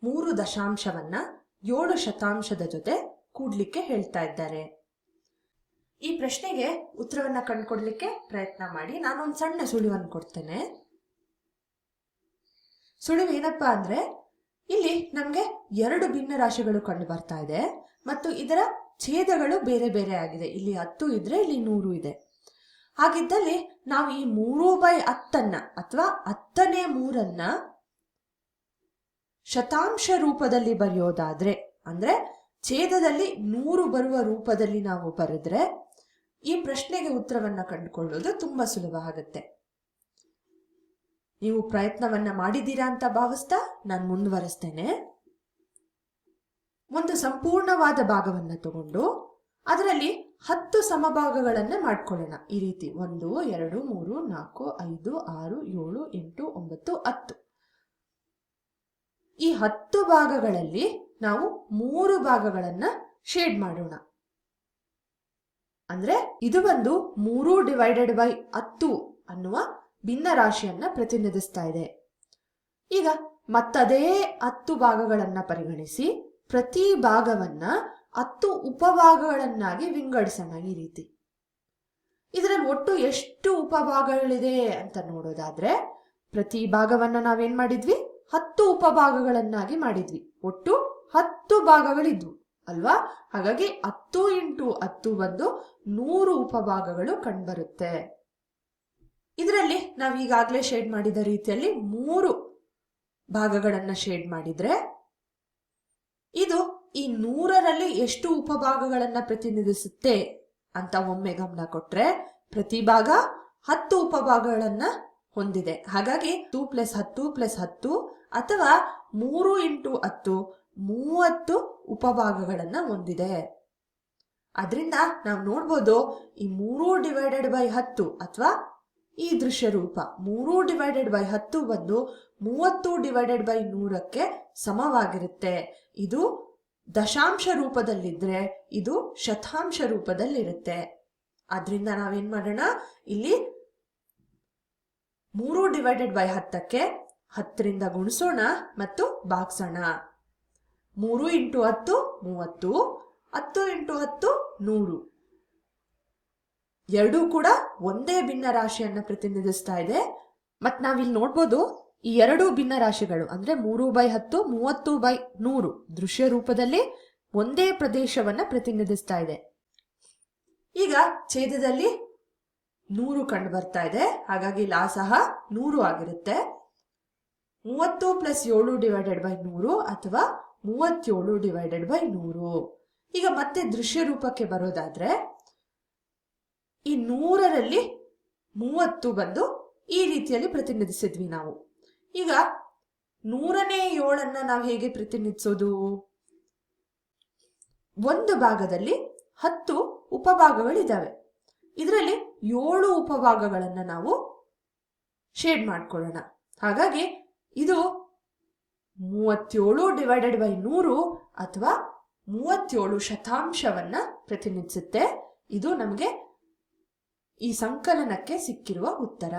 3 ದಶಾಂಶವನ್ನ 7 ಶತಾಂಶದ ಜೊತೆ ಕೂಡ್ಲಿಕ್ಕೆ ಹೇಳ್ತಾ ಇದ್ದಾರೆ. ಈ ಪ್ರಶ್ನೆಗೆ ಉತ್ತರವನ್ನ ಕಂಡುಕೊಡ್ಲಿಕ್ಕೆ ಪ್ರಯತ್ನ ಮಾಡಿ. ನಾನೊಂದು ಸಣ್ಣ ಸುಳಿವನ್ನು ಕೊಡ್ತೇನೆ. ಸುಳಿವು ಏನಪ್ಪಾ ಅಂದ್ರೆ, ಇಲ್ಲಿ ನಮ್ಗೆ 2 ಭಿನ್ನ ರಾಶಿಗಳು ಕಂಡು ಬರ್ತಾ ಇದೆ ಮತ್ತು ಇದರ ಛೇದಗಳು ಬೇರೆ ಬೇರೆ ಆಗಿದೆ. ಇಲ್ಲಿ 10 ಇದ್ರೆ ಇಲ್ಲಿ 100 ಇದೆ. ಹಾಗಿದ್ದಲ್ಲಿ ನಾವು ಈ 3/10 ಅಥವಾ 10ನೇ 3 ಶತಾಂಶ ರೂಪದಲ್ಲಿ ಬರೆಯೋದಾದ್ರೆ, ಅಂದ್ರೆ ಛೇದದಲ್ಲಿ 100 ಬರುವ ರೂಪದಲ್ಲಿ ನಾವು ಬರೆದ್ರೆ ಈ ಪ್ರಶ್ನೆಗೆ ಉತ್ತರವನ್ನ ಕಂಡುಕೊಳ್ಳೋದು ತುಂಬಾ ಸುಲಭ ಆಗುತ್ತೆ. ನೀವು ಪ್ರಯತ್ನವನ್ನ ಮಾಡಿದ್ದೀರಾ ಅಂತ ಭಾವಿಸ್ತಾ ನಾನು ಮುಂದುವರಿಸ್ತೇನೆ. ಒಂದು ಸಂಪೂರ್ಣವಾದ ಭಾಗವನ್ನ ತಗೊಂಡು ಅದರಲ್ಲಿ 10 ಸಮಭಾಗಗಳನ್ನ ಮಾಡ್ಕೊಳ್ಳೋಣ. ಈ ರೀತಿ 1 2 3 4 5 6 7 8 9 10. ಈ 10 ಭಾಗಗಳಲ್ಲಿ ನಾವು 3 ಭಾಗಗಳನ್ನ ಶೇಡ್ ಮಾಡೋಣ. ಅಂದ್ರೆ ಇದು ಒಂದು 3/10 ಅನ್ನುವ ಭಿನ್ನ ರಾಶಿಯನ್ನ ಪ್ರತಿನಿಧಿಸ್ತಾ ಇದೆ. ಈಗ ಮತ್ತದೇ 10 ಭಾಗಗಳನ್ನ ಪರಿಗಣಿಸಿ ಪ್ರತಿ ಭಾಗವನ್ನ 10 ಉಪಭಾಗಗಳನ್ನಾಗಿ ವಿಂಗಡಿಸೋಣ. ಈ ರೀತಿ ಇದರಲ್ಲಿ ಒಟ್ಟು ಎಷ್ಟು ಉಪಭಾಗಗಳಿದೆ ಅಂತ ನೋಡೋದಾದ್ರೆ, ಪ್ರತಿ ಭಾಗವನ್ನ ನಾವೇನ್ ಮಾಡಿದ್ವಿ, 10 ಉಪಭಾಗಗಳನ್ನಾಗಿ ಮಾಡಿದ್ವಿ. ಒಟ್ಟು 10 ಭಾಗಗಳಿದ್ವು ಅಲ್ವಾ? ಹಾಗಾಗಿ 10 × 10 ಬಂದು 100 ಉಪಭಾಗಗಳು ಕಂಡುಬರುತ್ತೆ. ಇದರಲ್ಲಿ ನಾವು ಈಗಾಗಲೇ ಶೇಡ್ ಮಾಡಿದ ರೀತಿಯಲ್ಲಿ 3 ಭಾಗಗಳನ್ನ ಶೇಡ್ ಮಾಡಿದ್ರೆ ಇದು ಈ 100ರಲ್ಲಿ ಎಷ್ಟು ಉಪಭಾಗಗಳನ್ನ ಪ್ರತಿನಿಧಿಸುತ್ತೆ ಅಂತ ಒಮ್ಮೆ ಗಮನ ಕೊಟ್ರೆ, ಪ್ರತಿ ಭಾಗ 10 ಉಪಭಾಗಗಳನ್ನ ಹೊಂದಿದೆ. ಹಾಗಾಗಿ 2 + 10 + 10 ಅಥವಾ 3 × 10 30 ಉಪಭಾಗಗಳನ್ನ ಹೊಂದಿದೆ. ಅದರಿಂದ ನಾವು ನೋಡ್ಬೋದು, ಈ 3/10 ಅಥವಾ ಈ ದೃಶ್ಯ ರೂಪ 3/10 ಬಂದು 30/100ಕ್ಕೆ ಸಮವಾಗಿರುತ್ತೆ. ಇದು ದಶಾಂಶ ರೂಪದಲ್ಲಿದ್ರೆ ಇದು ಶತಾಂಶ ರೂಪದಲ್ಲಿರುತ್ತೆ. ಆದ್ರಿಂದ ನಾವೇನ್ ಮಾಡೋಣ, ಇಲ್ಲಿ 3/10ಕ್ಕೆ 10ರಿಂದ ಗುಣಿಸೋಣ ಮತ್ತು ಭಾಗಿಸೋಣ. 3 × 10 30, 10 × 10 100. ಎರಡೂ ಕೂಡ ಒಂದೇ ಭಿನ್ನ ರಾಶಿಯನ್ನ ಪ್ರತಿನಿಧಿಸ್ತಾ ಇದೆ. ಮತ್ ನಾವಿಲ್ಲಿ ನೋಡ್ಬೋದು, ಈ 2 ಭಿನ್ನ ರಾಶಿಗಳು ಅಂದ್ರೆ 3/10 30/100 ದೃಶ್ಯ ರೂಪದಲ್ಲಿ ಒಂದೇ ಪ್ರದೇಶವನ್ನ ಪ್ರತಿನಿಧಿಸ್ತಾ ಇದೆ. ಈಗ ಛೇದದಲ್ಲಿ 100 ಕಂಡು ಬರ್ತಾ ಇದೆ, ಹಾಗಾಗಿ ಲಾ ಸಹ 100 ಆಗಿರುತ್ತೆ. 30 + 7/100 ಅಥವಾ 37/100. ಈಗ ಮತ್ತೆ ದೃಶ್ಯ ರೂಪಕ್ಕೆ ಬರೋದಾದ್ರೆ, ಈ 100ರಲ್ಲಿ 30 ಬಂದು ಈ ರೀತಿಯಲ್ಲಿ ಪ್ರತಿನಿಧಿಸಿದ್ವಿ ನಾವು. ಈಗ 100ನೇ 7 ನಾವು ಹೇಗೆ ಪ್ರತಿನಿಧಿಸೋದು? ಒಂದು ಭಾಗದಲ್ಲಿ 10 ಉಪಭಾಗಗಳಿದ್ದಾವೆ. ಇದರಲ್ಲಿ 7 ಉಪಭಾಗಗಳನ್ನ ನಾವು ಶೇಡ್ ಮಾಡ್ಕೊಳ್ಳೋಣ. ಹಾಗಾಗಿ ಇದು 37/100 ಅಥವಾ 37 ಶತಾಂಶವನ್ನ ಪ್ರತಿನಿಧಿಸುತ್ತೆ. ಇದು ನಮಗೆ ಈ ಸಂಕಲನಕ್ಕೆ ಸಿಕ್ಕಿರುವ ಉತ್ತರ.